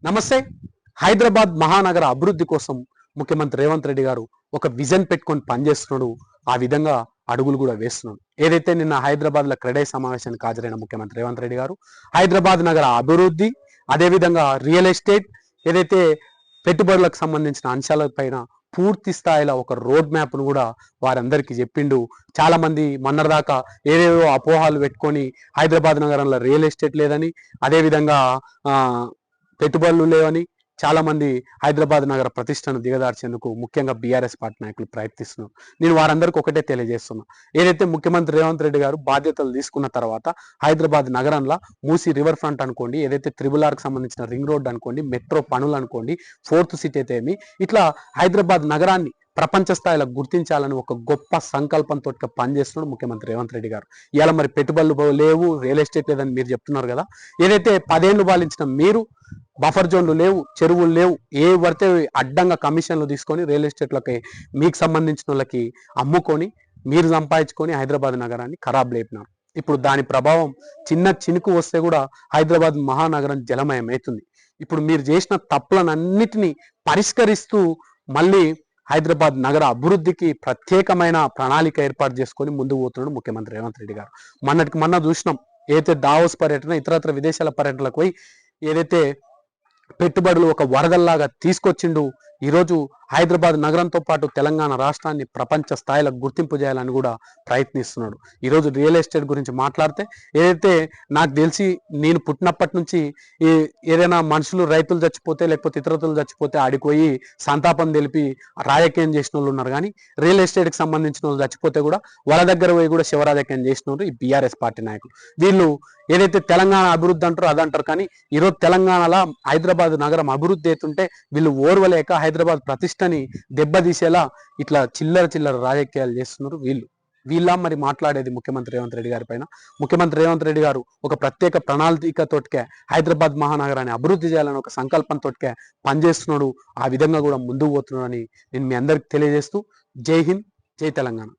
నమస్తే. హైదరాబాద్ మహానగర అభివృద్ధి కోసం ముఖ్యమంత్రి రేవంత్ రెడ్డి గారు ఒక విజన్ పెట్టుకొని పనిచేస్తున్నాడు. ఆ విధంగా అడుగులు కూడా వేస్తున్నాడు. ఏదైతే నిన్న హైదరాబాద్ లో క్రెడై సమావేశానికి హాజరైన ముఖ్యమంత్రి రేవంత్ రెడ్డి గారు హైదరాబాద్ నగర అభివృద్ధి, అదేవిధంగా రియల్ ఎస్టేట్, ఏదైతే పెట్టుబడులకు సంబంధించిన అంశాలపైన పూర్తి స్థాయిలో ఒక రోడ్ మ్యాప్ ను కూడా వారందరికీ చెప్పిండు. చాలా మంది మొన్నటిదాకా ఏవేవో అపోహాలు పెట్టుకొని హైదరాబాద్ నగరంలో రియల్ ఎస్టేట్ లేదని, అదేవిధంగా పెట్టుబడులు లేవని చాలా మంది హైదరాబాద్ నగర ప్రతిష్టను దిగదార్చేందుకు ముఖ్యంగా బీఆర్ఎస్ పార్టీ నాయకులు ప్రయత్నిస్తున్నారు. నేను వారందరికీ ఒకటే తెలియజేస్తున్నా, ఏదైతే ముఖ్యమంత్రి రేవంత్ రెడ్డి గారు బాధ్యతలు తీసుకున్న తర్వాత హైదరాబాద్ నగరంలో మూసీ రివర్ ఫ్రంట్ అనుకోండి, ఏదైతే త్రిబుల్ ఆర్కి సంబంధించిన రింగ్ రోడ్ అనుకోండి, మెట్రో పనులు అనుకోండి, ఫోర్త్ సిటీ అయితే ఏమి, ఇట్లా హైదరాబాద్ నగరాన్ని ప్రపంచ స్థాయిలో గుర్తించాలని ఒక గొప్ప సంకల్పంతో పనిచేస్తున్నాడు ముఖ్యమంత్రి రేవంత్ రెడ్డి గారు. ఇవాళ మరి పెట్టుబడులు లేవు, రియల్ ఎస్టేట్ లేదని మీరు చెప్తున్నారు కదా. ఏదైతే 10 ఏళ్ళు పాలించిన మీరు బఫర్ జోన్లు లేవు, చెరువులు లేవు, ఏ పడితే అడ్డంగా కమిషన్లు తీసుకొని రియల్ ఎస్టేట్లకి మీకు సంబంధించిన వాళ్ళకి అమ్ముకొని మీరు సంపాదించుకొని హైదరాబాద్ నగరాన్ని ఖరాబ్ లేపినారు. ఇప్పుడు దాని ప్రభావం చిన్న చినుకు వస్తే కూడా హైదరాబాద్ మహానగరం జలమయం అవుతుంది. ఇప్పుడు మీరు చేసిన తప్పులనన్నిటినీ పరిష్కరిస్తూ మళ్ళీ హైదరాబాద్ నగర అభివృద్ధికి ప్రత్యేకమైన ప్రణాళిక ఏర్పాటు చేసుకొని ముందుకు పోతున్నాడు ముఖ్యమంత్రి రేవంత్ రెడ్డి గారు. మొన్న చూసినాం, ఏదైతే దావోస్ పర్యటన, ఇతరత్ర విదేశాల పర్యటనలకు పోయి ఏదైతే పెట్టుబడులు ఒక వరదల్లాగా తీసుకొచ్చిండు. ఈరోజు హైదరాబాద్ నగరంతో పాటు తెలంగాణ రాష్ట్రాన్ని ప్రపంచ స్థాయిలో గుర్తింపు చేయాలని కూడా ప్రయత్నిస్తున్నాడు. ఈరోజు రియల్ ఎస్టేట్ గురించి మాట్లాడితే, ఏదైతే నాకు తెలిసి నేను పుట్టినప్పటి నుంచి ఏదైనా మనుషులు, రైతులు చచ్చిపోతే లేకపోతే ఇతరులు చచ్చిపోతే ఆడిపోయి సంతాపం తెలిపి రాజకీయం చేసిన వాళ్ళు ఉన్నారు. కానీ రియల్ ఎస్టేట్కి సంబంధించిన వాళ్ళు చచ్చిపోతే కూడా వాళ్ళ దగ్గర పోయి కూడా శివరాజకీయం చేసినారు ఈ బీఆర్ఎస్ పార్టీ నాయకులు. వీళ్ళు ఏదైతే తెలంగాణ అభివృద్ధి అంటారో అదంటారు, కానీ ఈరోజు తెలంగాణలో హైదరాబాద్ నగరం అభివృద్ధి అవుతుంటే వీళ్ళు ఓర్వలేక హైదరాబాద్ ప్రతిష్టని దెబ్బతీసేలా ఇట్లా చిల్లర రాజకీయాలు చేస్తున్నారు వీళ్ళ మరి మాట్లాడేది ముఖ్యమంత్రి రేవంత్ రెడ్డి గారి పైన. ముఖ్యమంత్రి రేవంత్ రెడ్డి గారు ఒక ప్రత్యేక ప్రణాళికతోటికే హైదరాబాద్ మహానగరాన్ని అభివృద్ధి చేయాలని ఒక సంకల్పంతోటికే పనిచేస్తున్నాడు. ఆ విధంగా కూడా ముందుకు పోతున్నాడు అని నేను మీ అందరికి తెలియజేస్తూ, జై హింద్, జై తెలంగాణ.